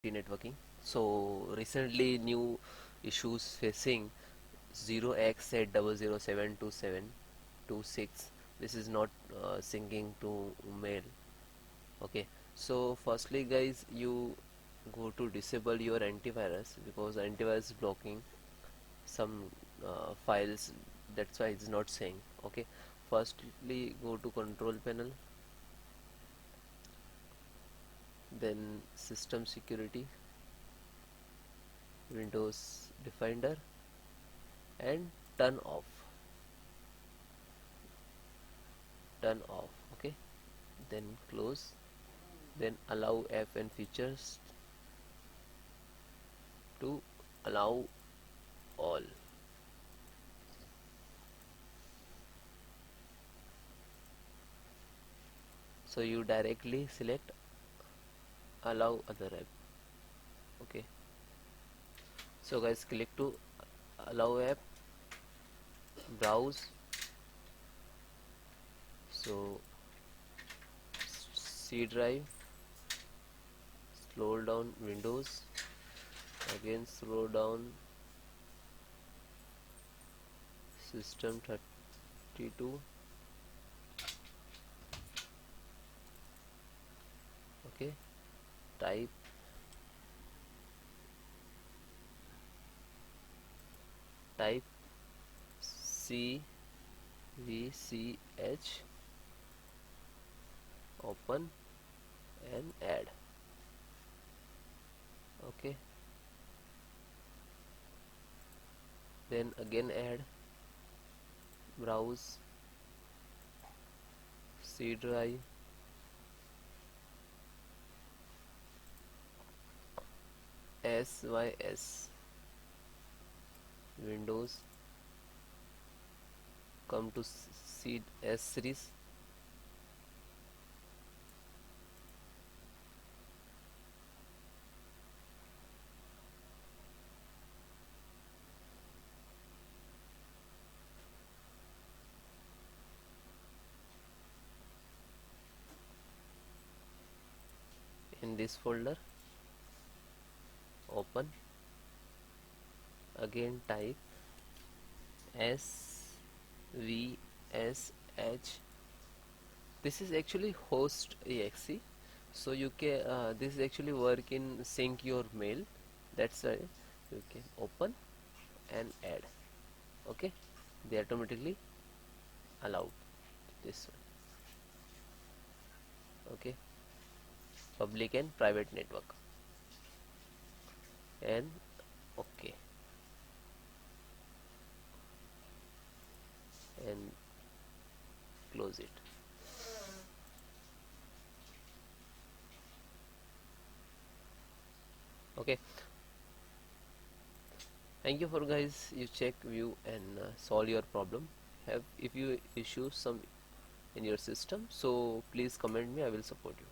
networking. So recently new issues facing 0x80072726. This is not syncing to mail. Okay, so firstly guys, you go to disable your antivirus because antivirus is blocking some files, that's why it's not saying. Okay, firstly go to control panel, then system security, Windows Defender, and turn off. Okay, then close, then allow app and features to allow all. So you directly select allow other app. Okay, so guys, click to allow app, browse. So C drive, slow down Windows, again slow down system 32. Okay, type type CVCH, open and add. Okay, then again add, browse C drive, SYS, Windows, come to C S series. In this folder, open, again type SVSH. This is actually host exe, so you can this is actually work in sync your mail, that's why you can open and add. Okay, they automatically allowed this one. Okay, public and private network, and okay, and close it. Okay, thank you for guys, you check, view and solve your problem. Have if you issue some in your system, so please comment me, I will support you.